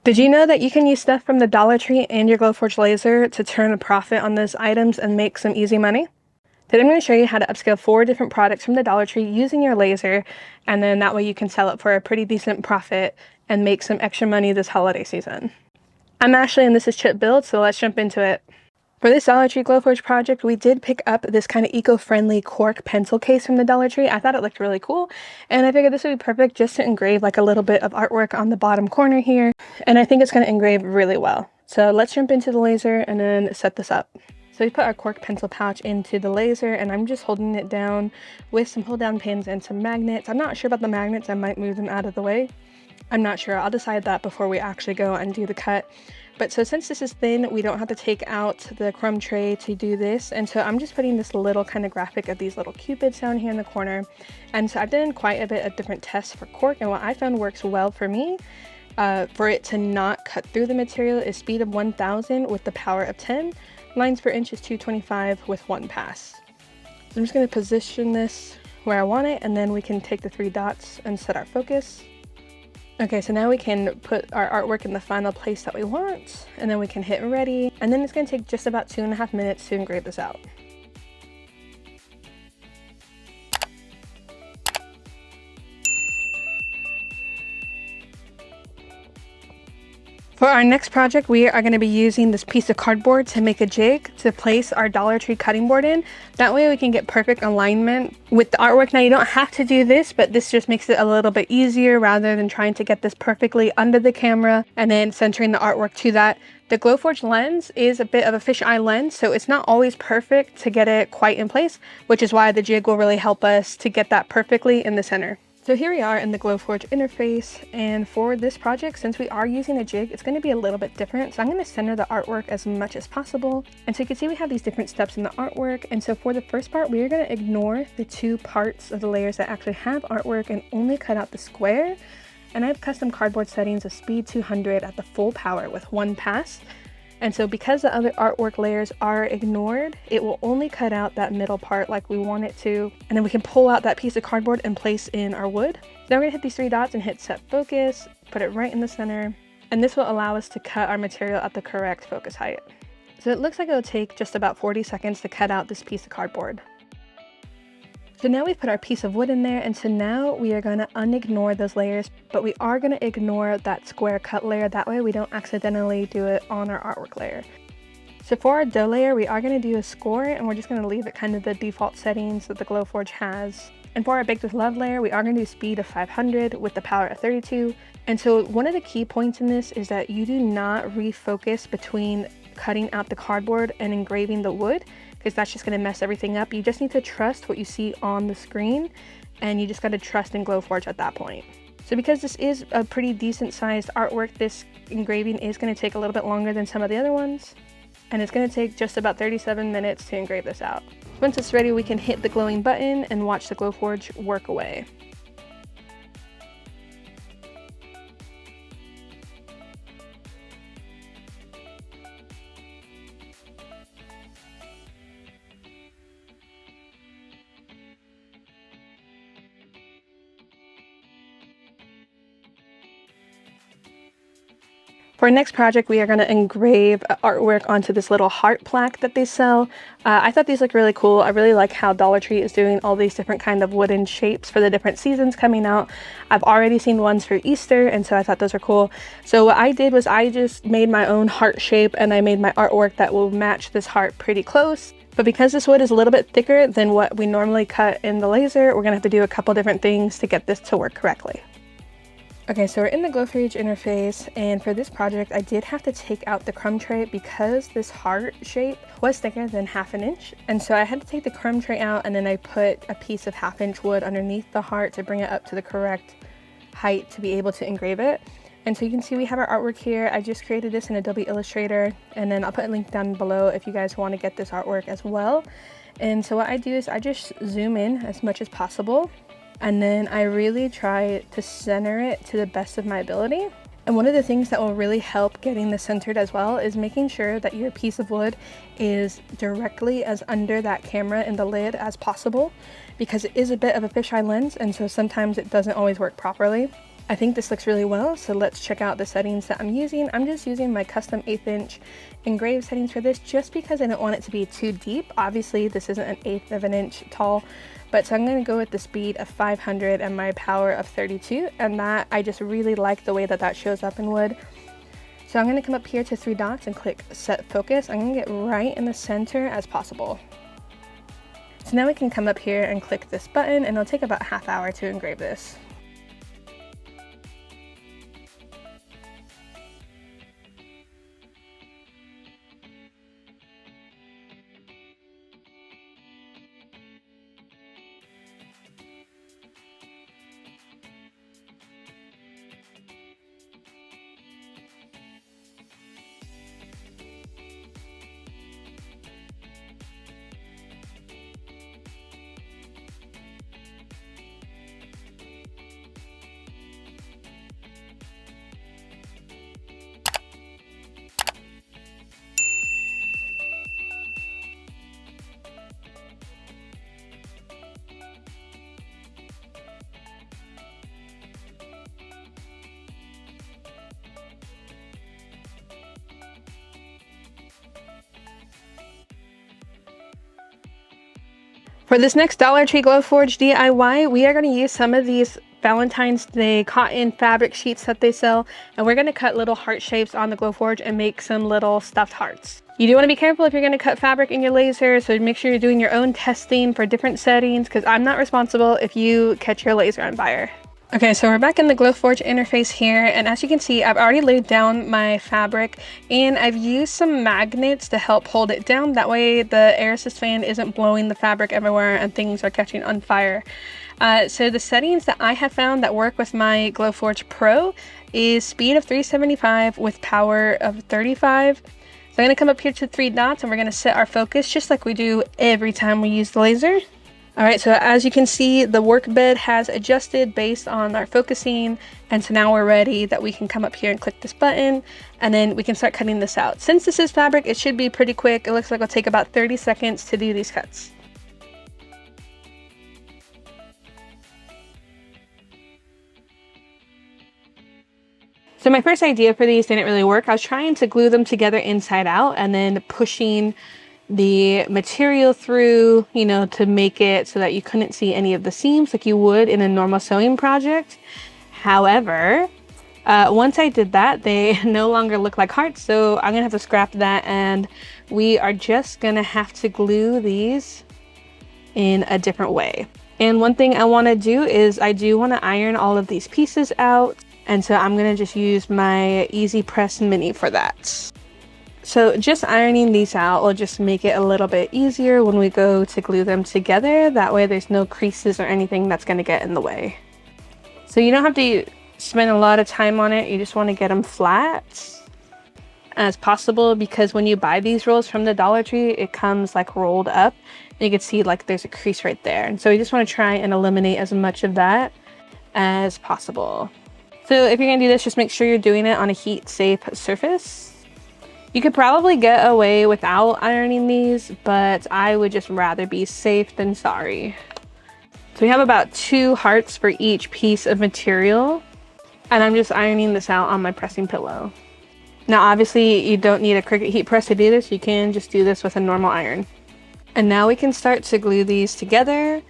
Did you know that you can use stuff from the Dollar Tree and your Glowforge laser to turn a profit on those items and make some easy money? Today I'm going to show you how to upscale 4 different products from the Dollar Tree using your laser, and then that way you can sell it for a pretty decent profit and make some extra money this holiday season. I'm Ashley and this is Chip Build, so let's jump into it. For this Dollar Tree Glowforge project, we did pick up this kind of eco-friendly cork pencil case from the Dollar Tree. I thought it looked really cool, and I figured this would be perfect just to engrave like a little bit of artwork on the bottom corner here, and I think it's going to engrave really well. So let's jump into the laser and then set this up. So we put our cork pencil pouch into the laser, and I'm just holding it down with some hold down pins and some magnets. I'm not sure about the magnets, I might move them out of the way. I'm not sure, I'll decide that before we actually go and do the cut. But so since this is thin, we don't have to take out the crumb tray to do this. And so I'm just putting this little kind of graphic of these little cupids down here in the corner. And so I've done quite a bit of different tests for cork, and what I found works well for me, for it to not cut through the material, is speed of 1000 with the power of 10. Lines per inch is 225 with 1 pass. So I'm just going to position this where I want it, and then we can take the 3 dots and set our focus. Okay, so now we can put our artwork in the final place that we want, and then we can hit ready, and then it's going to take just about 2.5 minutes to engrave this out. For our next project, we are going to be using this piece of cardboard to make a jig to place our Dollar Tree cutting board in. That way we can get perfect alignment with the artwork. Now you don't have to do this, but this just makes it a little bit easier rather than trying to get this perfectly under the camera and then centering the artwork to that. The Glowforge lens is a bit of a fisheye lens, so it's not always perfect to get it quite in place, which is why the jig will really help us to get that perfectly in the center. So here we are in the Glowforge interface, and for this project, since we are using a jig, it's going to be a little bit different. So I'm going to center the artwork as much as possible. And so you can see we have these different steps in the artwork. And so for the first part, we are going to ignore the 2 parts of the layers that actually have artwork and only cut out the square. And I have custom cardboard settings of speed 200 at the full power with 1 pass. And so because the other artwork layers are ignored, it will only cut out that middle part like we want it to. And then we can pull out that piece of cardboard and place in our wood. So now we're gonna hit these 3 dots and hit set focus, put it right in the center. And this will allow us to cut our material at the correct focus height. So it looks like it'll take just about 40 seconds to cut out this piece of cardboard. So now we've put our piece of wood in there, and so now we are going to unignore those layers, but we are going to ignore that square cut layer. That way we don't accidentally do it on our artwork layer. So for our dough layer, we are going to do a score, and we're just going to leave it kind of the default settings that the Glowforge has. And for our baked with love layer, we are going to do speed of 500 with the power of 32. And so one of the key points in this is that you do not refocus between cutting out the cardboard and engraving the wood, because that's just going to mess everything up. You just need to trust what you see on the screen, and you just got to trust in Glowforge at that point. So because this is a pretty decent sized artwork, this engraving is going to take a little bit longer than some of the other ones, and it's going to take just about 37 minutes to engrave this out. Once it's ready, we can hit the glowing button and watch the Glowforge work away. For our next project, we are going to engrave artwork onto this little heart plaque that they sell. I thought these look really cool. I really like how Dollar Tree is doing all these different kind of wooden shapes for the different seasons coming out. I've already seen ones for Easter, and so I thought those were cool. So what I did was I just made my own heart shape, and I made my artwork that will match this heart pretty close. But because this wood is a little bit thicker than what we normally cut in the laser, we're going to have to do a couple different things to get this to work correctly. Okay, so we're in the Glowforge interface, and for this project I did have to take out the crumb tray because this heart shape was thicker than 1/2 inch, and so I had to take the crumb tray out, and then I put a piece of 1/2 inch wood underneath the heart to bring it up to the correct height to be able to engrave it. And so you can see we have our artwork here. I just created this in Adobe Illustrator, and then I'll put a link down below if you guys want to get this artwork as well. And so what I do is I just zoom in as much as possible, and then I really try to center it to the best of my ability. And one of the things that will really help getting this centered as well is making sure that your piece of wood is directly as under that camera in the lid as possible, because it is a bit of a fisheye lens, and so sometimes it doesn't always work properly. I think this looks really well, so let's check out the settings that I'm using. I'm just using my custom 1/8 inch engraved settings for this just because I don't want it to be too deep. Obviously, this isn't an 1/8 of an inch tall, but so I'm going to go with the speed of 500 and my power of 32, and that I just really like the way that that shows up in wood. So I'm going to come up here to 3 dots and click set focus. I'm going to get right in the center as possible. So now we can come up here and click this button, and it'll take about a half hour to engrave this. For this next Dollar Tree Glowforge DIY, we are going to use some of these Valentine's Day cotton fabric sheets that they sell, and we're going to cut little heart shapes on the Glowforge and make some little stuffed hearts. You do want to be careful if you're going to cut fabric in your laser, so make sure you're doing your own testing for different settings, because I'm not responsible if you catch your laser on fire. Okay, so we're back in the Glowforge interface here, and as you can see, I've already laid down my fabric, and I've used some magnets to help hold it down. That way the air assist fan isn't blowing the fabric everywhere and things are catching on fire. So the settings that I have found that work with my Glowforge Pro is speed of 375 with power of 35. So I'm going to come up here to 3 dots, and we're going to set our focus just like we do every time we use the laser. Alright, so as you can see, the work bed has adjusted based on our focusing, and so now we're ready that we can come up here and click this button, and then we can start cutting this out. Since this is fabric, it should be pretty quick. It looks like it'll take about 30 seconds to do these cuts. So my first idea for these didn't really work. I was trying to glue them together inside out and then pushing the material through, you know, to make it so that you couldn't see any of the seams like you would in a normal sewing project. However, once I did that, they no longer look like hearts, so I'm gonna have to scrap that, and we are just gonna have to glue these in a different way. And one thing I want to do is I do want to iron all of these pieces out, and so I'm gonna just use my Easy Press Mini for that. So just ironing these out will just make it a little bit easier when we go to glue them together. That way there's no creases or anything that's going to get in the way. So you don't have to spend a lot of time on it. You just want to get them flat as possible, because when you buy these rolls from the Dollar Tree, it comes like rolled up, and you can see like there's a crease right there. And so you just want to try and eliminate as much of that as possible. So if you're going to do this, just make sure you're doing it on a heat safe surface. You could probably get away without ironing these, but I would just rather be safe than sorry. So we have about 2 hearts for each piece of material, and I'm just ironing this out on my pressing pillow. Now obviously you don't need a Cricut heat press to do this, you can just do this with a normal iron. And now we can start to glue these together.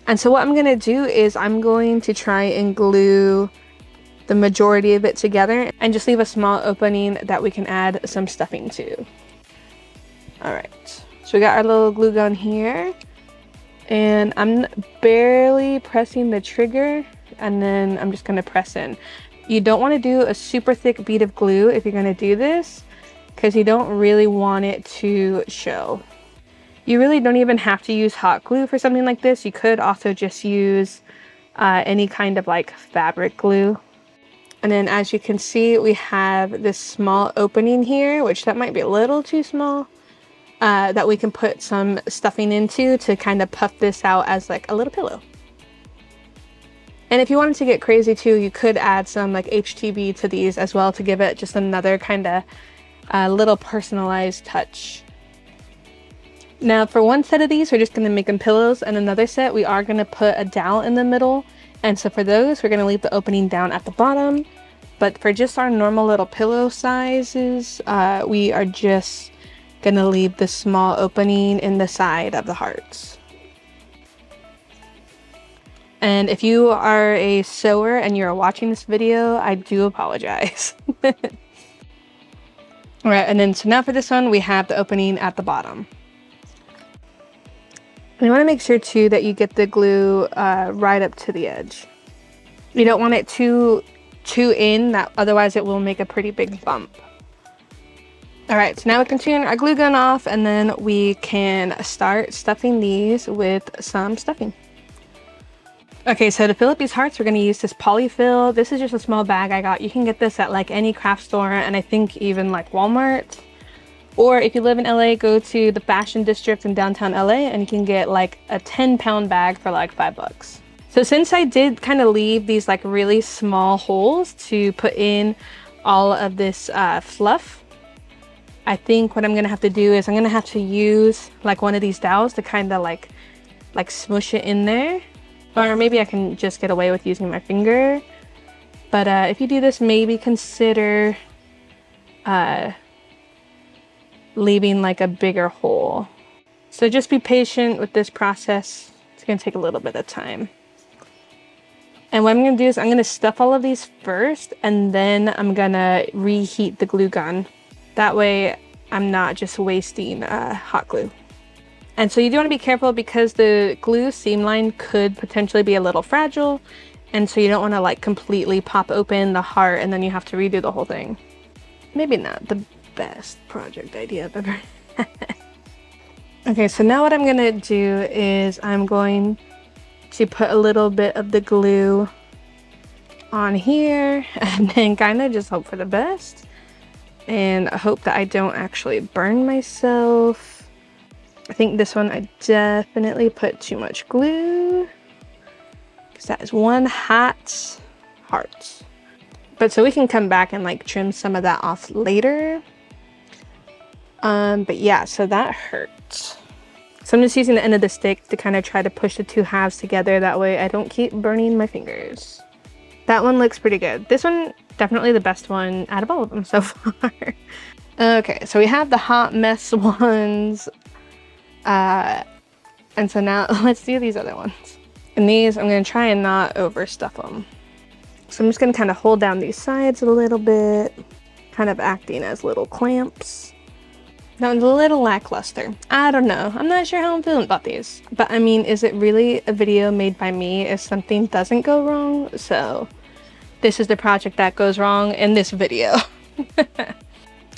And so what I'm going to do is I'm going to try and glue the majority of it together and just leave a small opening that we can add some stuffing to. Alright, so we got our little glue gun here, and I'm barely pressing the trigger, and then I'm just going to press in. You don't want to do a super thick bead of glue if you're going to do this, because you don't really want it to show. You really don't even have to use hot glue for something like this. You could also just use any kind of like fabric glue. And then as you can see, we have this small opening here, which that might be a little too small, that we can put some stuffing into to kind of puff this out as like a little pillow. And if you wanted to get crazy too, you could add some like HTV to these as well to give it just another kind of little personalized touch. Now for one set of these, we're just going to make them pillows, and another set we are going to put a dowel in the middle And so for those, we're going to leave the opening down at the bottom. But for just our normal little pillow sizes, we are just going to leave the small opening in the side of the hearts. And if you are a sewer and you're watching this video, I do apologize. Alright, and then so now for this one, we have the opening at the bottom. And you want to make sure too that you get the glue right up to the edge. You don't want it too in, that otherwise it will make a pretty big bump. Alright, so now we can turn our glue gun off and then we can start stuffing these with some stuffing. Okay, so to fill up these hearts, we're going to use this polyfill. This is just a small bag I got. You can get this at like any craft store and I think even like Walmart. Or if you live in LA, go to the fashion district in downtown LA and you can get like a 10-pound bag for like $5. So since I did kind of leave these like really small holes to put in all of this fluff, I think what I'm going to have to do is I'm going to have to use like one of these dowels to kind of like smush it in there. Or maybe I can just get away with using my finger. But if you do this, maybe consider leaving like a bigger hole. So just be patient with this process. It's going to take a little bit of time. And what I'm going to do is I'm going to stuff all of these first, and then I'm going to reheat the glue gun. That way I'm not just wasting hot glue. And so you do want to be careful because the glue seam line could potentially be a little fragile. And so you don't want to like completely pop open the heart and then you have to redo the whole thing. Maybe not the best project idea I've ever had. Okay, so now what I'm going to do is I'm going to put a little bit of the glue on here and then kind of just hope for the best. And I hope that I don't actually burn myself. I think this one I definitely put too much glue because that is one hot heart. But so we can come back and like trim some of that off later. But yeah, so that hurt. So I'm just using the end of the stick to kind of try to push the two halves together. That way I don't keep burning my fingers. That one looks pretty good. This one, definitely the best one out of all of them so far. Okay, so we have the hot mess ones. And so now let's do these other ones. And these, I'm going to try and not overstuff them. So I'm just going to kind of hold down these sides a little bit, kind of acting as little clamps. That one's a little lackluster. I don't know. I'm not sure how I'm feeling about these. But I mean, is it really a video made by me if something doesn't go wrong? So this is the project that goes wrong in this video.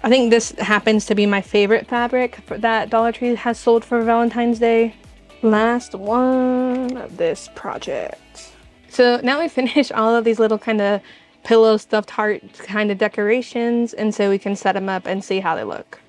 I think this happens to be my favorite fabric that Dollar Tree has sold for Valentine's Day. Last one of this project. So now we finished all of these little kind of pillow stuffed heart kind of decorations, and so we can set them up and see how they look.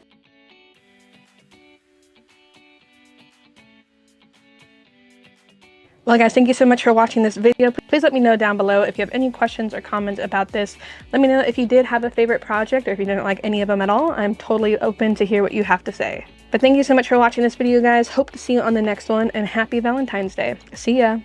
Well guys, thank you so much for watching this video. Please let me know down below if you have any questions or comments about this. Let me know if you did have a favorite project or if you didn't like any of them at all. I'm totally open to hear what you have to say. But thank you so much for watching this video guys. Hope to see you on the next one, and happy Valentine's Day. See ya!